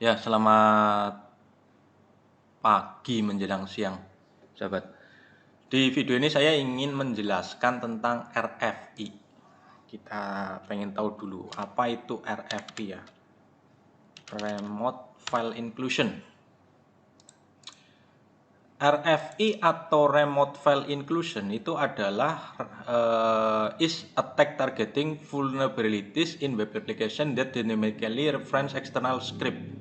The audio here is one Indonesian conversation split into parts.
Ya, selamat pagi menjelang siang, sahabat. Di video ini saya ingin menjelaskan tentang RFI. Kita pengen tahu dulu apa itu RFI ya. Remote File Inclusion. RFI atau Remote File Inclusion itu adalah is attack targeting vulnerabilities in web application that dynamically reference external script.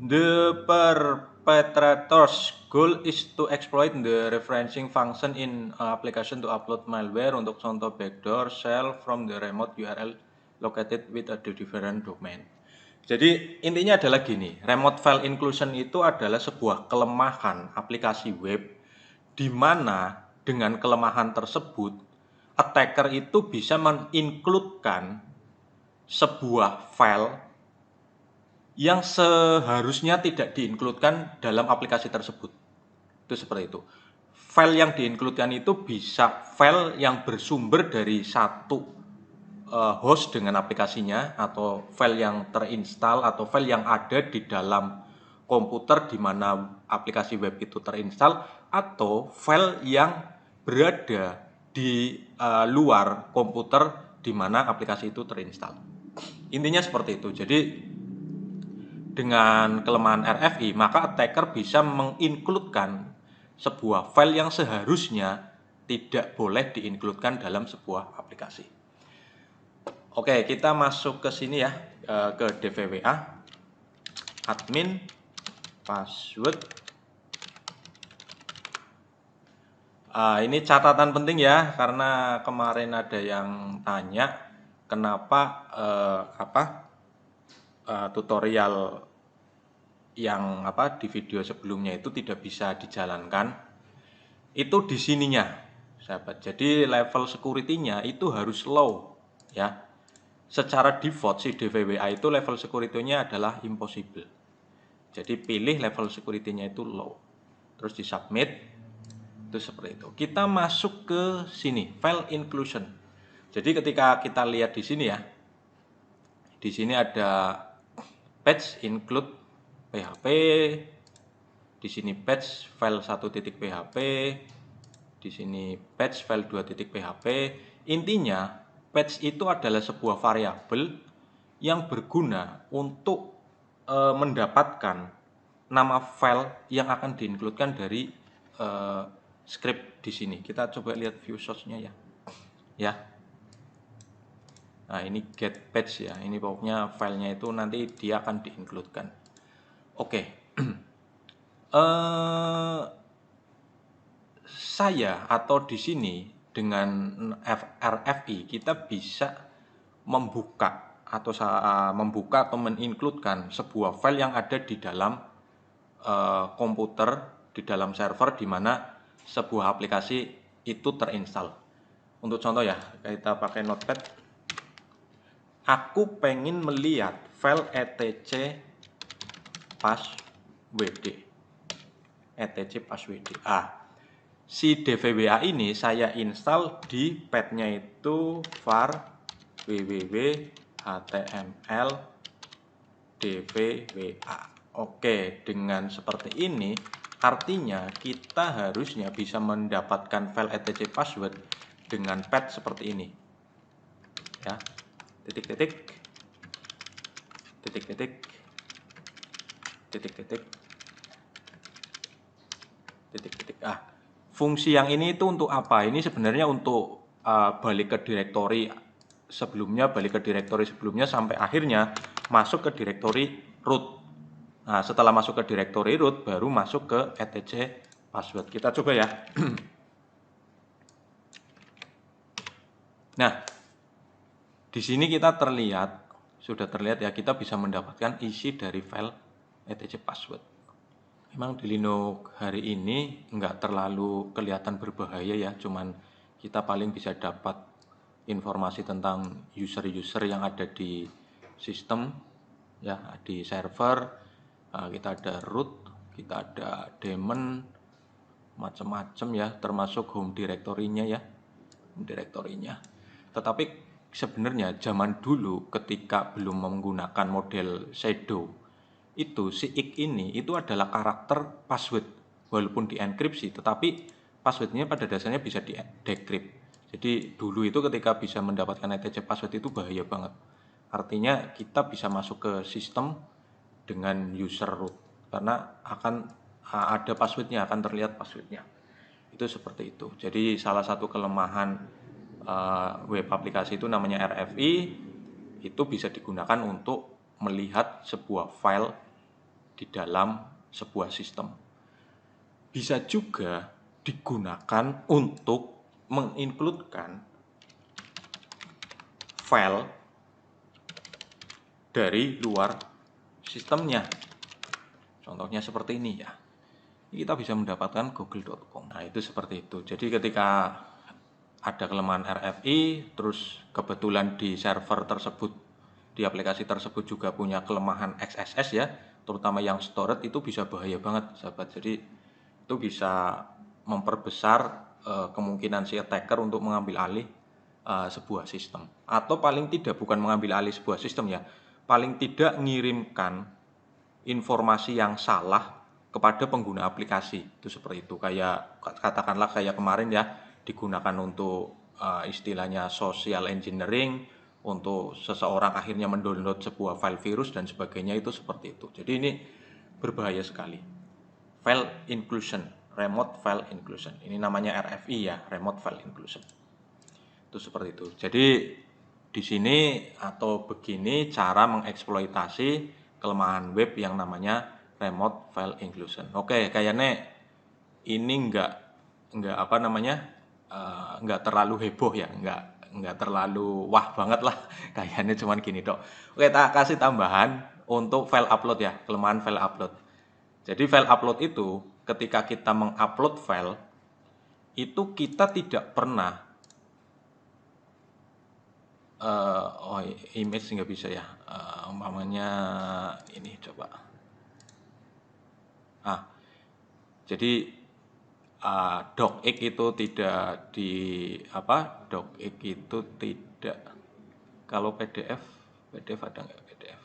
The perpetrator's goal is to exploit the referencing function in application to upload malware. Untuk contoh backdoor shell from the remote URL located with a different domain. Jadi intinya adalah gini, remote file inclusion itu adalah sebuah kelemahan aplikasi web di mana dengan kelemahan tersebut attacker itu bisa mengincludekan sebuah file yang seharusnya tidak diincludekan dalam aplikasi tersebut. Itu seperti itu. File yang diincludekan itu bisa file yang bersumber dari satu host dengan aplikasinya, atau file yang terinstall, atau file yang ada di dalam komputer di mana aplikasi web itu terinstall, atau file yang berada di luar komputer di mana aplikasi itu terinstall. Intinya seperti itu. Jadi dengan kelemahan RFI, maka attacker bisa mengincludekan sebuah file yang seharusnya tidak boleh diincludekan dalam sebuah aplikasi. Oke, kita masuk ke sini ya, ke DVWA, admin, password. Ini catatan penting ya, karena kemarin ada yang tanya kenapa tutorial yang di video sebelumnya itu tidak bisa dijalankan. Itu di sininya, sahabat. Jadi level security-nya itu harus low ya. Secara default si DVWA itu level security-nya adalah impossible. Jadi pilih level security-nya itu low. Terus di submit. Itu seperti itu. Kita masuk ke sini, file inclusion. Jadi ketika kita lihat di sini ya. Di sini ada patch include PHP, di sini patch file 1.php, di sini patch file 2.php. Intinya patch itu adalah sebuah variabel yang berguna untuk mendapatkan nama file yang akan diincludekan dari script di sini. Kita coba lihat view source-nya ya. Ya. Nah, ini get patch ya. Ini pokoknya filenya itu nanti dia akan diincludekan. Oke. Saya atau di sini dengan RFI kita bisa membuka atau mengincludekan sebuah file yang ada di dalam komputer, di dalam server di mana sebuah aplikasi itu terinstall. Untuk contoh ya, kita pakai notepad. Aku pengen melihat file etc passwd. Si DVWA ini saya install di pad-nya itu var www html dvwa. Oke, dengan seperti ini artinya kita harusnya bisa mendapatkan file etc password dengan pad seperti ini. Ya. Titik-titik. Titik-titik. Titik-titik. Titik-titik. Fungsi yang ini itu untuk apa? Ini sebenarnya untuk balik ke direktori sebelumnya, sampai akhirnya masuk ke direktori root. Nah, setelah masuk ke direktori root, baru masuk ke etc password. Kita coba ya. Nah, di sini kita sudah terlihat ya, kita bisa mendapatkan isi dari file etc password. Memang di Linux hari ini nggak terlalu kelihatan berbahaya ya, cuman kita paling bisa dapat informasi tentang user-user yang ada di sistem ya, di server. Kita ada root, kita ada daemon, macam-macam ya, termasuk home directory-nya ya, Tetapi sebenarnya zaman dulu ketika belum menggunakan model shadow itu si ik ini itu adalah karakter password, walaupun dienkripsi, tetapi passwordnya pada dasarnya bisa di-decrypt. Jadi dulu itu ketika bisa mendapatkan ETC password itu bahaya banget. Artinya kita bisa masuk ke sistem dengan user root karena akan ada passwordnya, akan terlihat passwordnya. Itu seperti itu. Jadi salah satu kelemahan web aplikasi itu namanya RFI, itu bisa digunakan untuk melihat sebuah file di dalam sebuah sistem. Bisa juga digunakan untuk mengincludekan file dari luar sistemnya. Contohnya seperti ini ya. Kita bisa mendapatkan google.com. Nah, itu seperti itu. Jadi ketika ada kelemahan RFI, terus kebetulan di server tersebut, di aplikasi tersebut juga punya kelemahan XSS ya, terutama yang storage, itu bisa bahaya banget, sahabat. Jadi itu bisa memperbesar kemungkinan si attacker untuk mengambil alih sebuah sistem. Atau paling tidak bukan mengambil alih sebuah sistem ya, paling tidak mengirimkan informasi yang salah kepada pengguna aplikasi. Itu seperti itu. Kayak katakanlah kayak kemarin ya, digunakan untuk istilahnya social engineering, untuk seseorang akhirnya mendownload sebuah file virus dan sebagainya, itu seperti itu. Jadi ini berbahaya sekali. File inclusion, remote file inclusion. Ini namanya RFI ya, remote file inclusion. Itu seperti itu. Jadi di sini atau begini cara mengeksploitasi kelemahan web yang namanya remote file inclusion. Oke, kayaknya ini enggak apa namanya, enggak terlalu heboh ya, enggak terlalu wah banget lah. Kayaknya cuman gini dok. Oke, tak kasih tambahan untuk file upload ya, kelemahan file upload. Jadi file upload itu ketika kita mengupload file itu kita tidak pernah oh image nggak bisa ya, umpamanya ini coba. Jadi docx itu tidak di apa, docx itu tidak, kalau PDF ada nggak PDF?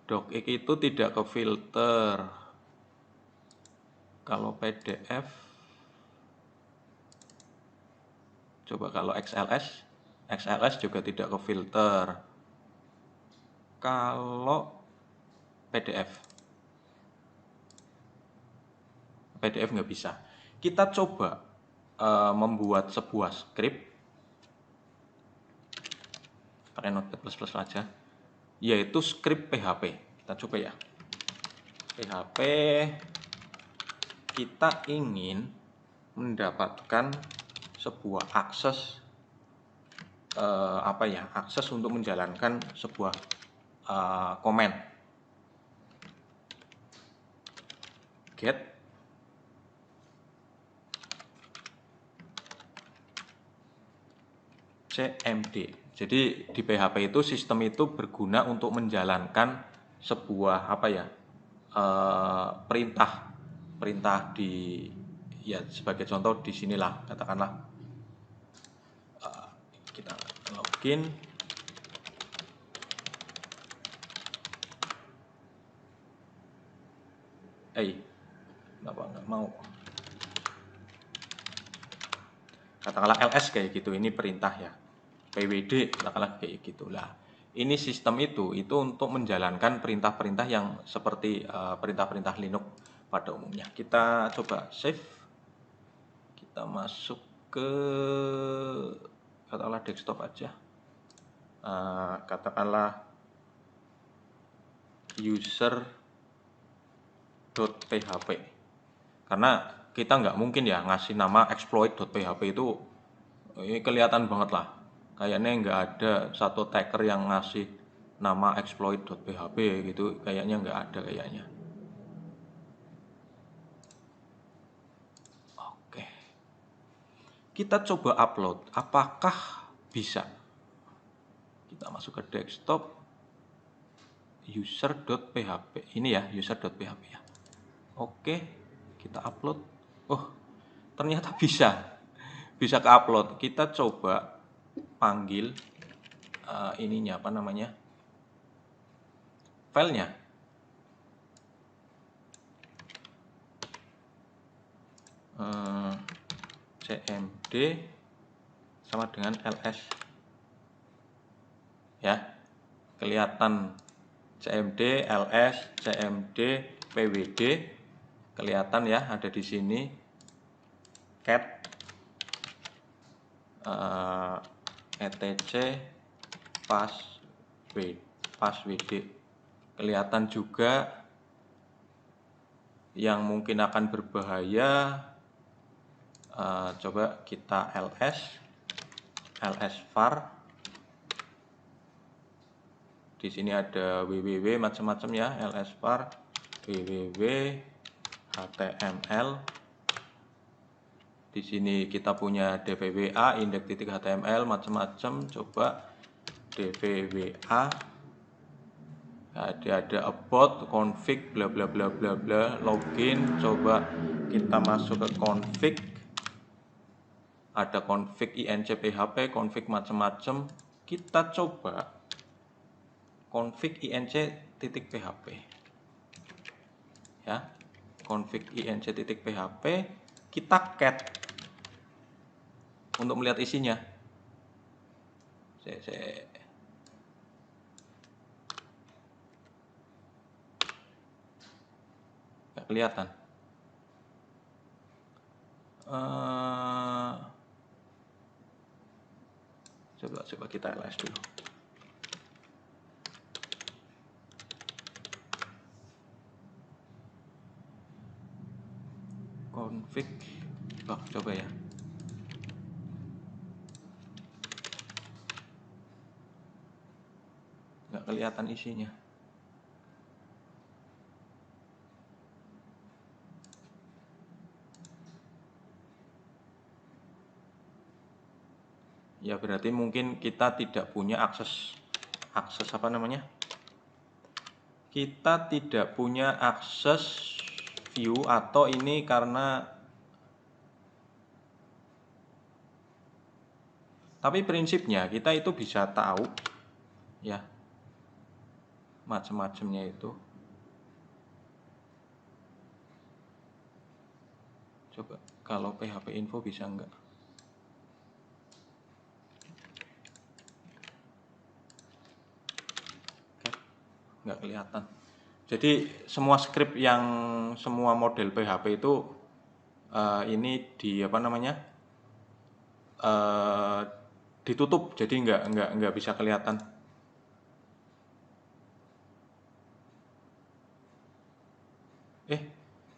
Docx itu tidak ke filter. Kalau PDF, coba kalau XLS juga tidak ke filter. Kalau PDF nggak bisa. Kita coba membuat sebuah script pakai Notepad++ aja, yaitu script PHP. Kita coba ya. PHP, kita ingin mendapatkan sebuah akses akses untuk menjalankan sebuah komen. Get cmd. Jadi di PHP itu sistem itu berguna untuk menjalankan sebuah perintah di ya, sebagai contoh di sinilah katakanlah kita login. Kenapa nggak mau? Katakanlah ls kayak gitu, ini perintah ya. pwd katakanlah kayak gitulah. Ini sistem itu untuk menjalankan perintah-perintah yang seperti perintah-perintah Linux pada umumnya. Kita coba save. Kita masuk ke katakanlah desktop aja. Katakanlah user.php, karena kita nggak mungkin ya ngasih nama exploit.php, itu ini kelihatan banget lah, kayaknya nggak ada satu attacker yang ngasih nama exploit.php gitu, kayaknya nggak ada kayaknya. Oke, kita coba upload, apakah bisa? Kita masuk ke desktop, user.php, ini ya user.php ya. Oke, kita upload. Oh, ternyata bisa ke upload. Kita coba panggil ininya apa namanya, filenya. cmd sama dengan ls ya, kelihatan cmd, ls, cmd, pwd kelihatan ya, ada di sini cat etc passwd kelihatan juga. Yang mungkin akan berbahaya, coba kita ls var. Di sini ada www macam-macam ya, ls var www html. Di sini kita punya dvwa index.html macam-macam. Coba dvwa, ada about, config, bla bla bla bla bla, login. Coba kita masuk ke config, ada config inc php, config macam-macam. Kita coba config inc.php ya, config inc.php, kita cat untuk melihat isinya. Nggak kelihatan. Coba kita ls dulu. Config, coba ya. Nggak kelihatan isinya. Ya berarti mungkin kita tidak punya akses apa namanya? Kita tidak punya akses view, atau ini karena, tapi prinsipnya kita itu bisa tahu ya macam-macamnya itu. Coba kalau php info bisa enggak? Nggak kelihatan. Jadi semua script yang semua model PHP itu ini di apa namanya, ditutup, jadi nggak bisa kelihatan.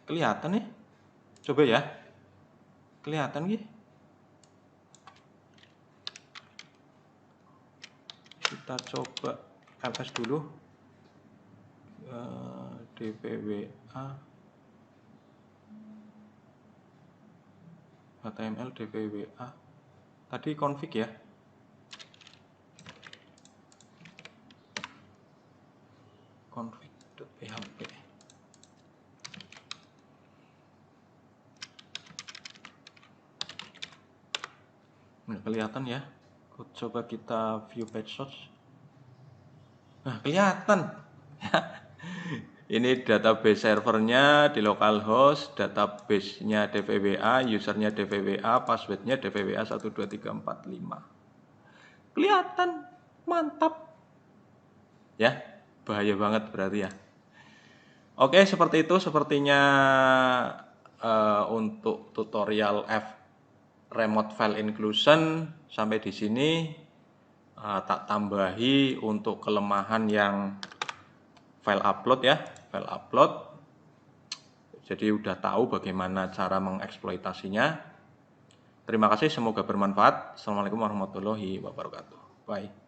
Kelihatan nih, coba ya, kelihatan nih. Kita coba ls dulu. dvwa html dvwa tadi config ya, config.php. Nggak kelihatan ya. Coba kita view page source. Nah, kelihatan. Ini database servernya di localhost, database-nya dvwa, usernya dvwa, passwordnya dvwa 12345. Kelihatan, mantap. Ya, bahaya banget berarti ya. Oke, seperti itu sepertinya untuk tutorial remote file inclusion. Sampai di sini tak tambahi untuk kelemahan yang file upload ya, file upload. Jadi udah tahu bagaimana cara mengeksploitasinya. Terima kasih, semoga bermanfaat. Assalamualaikum warahmatullahi wabarakatuh. Bye.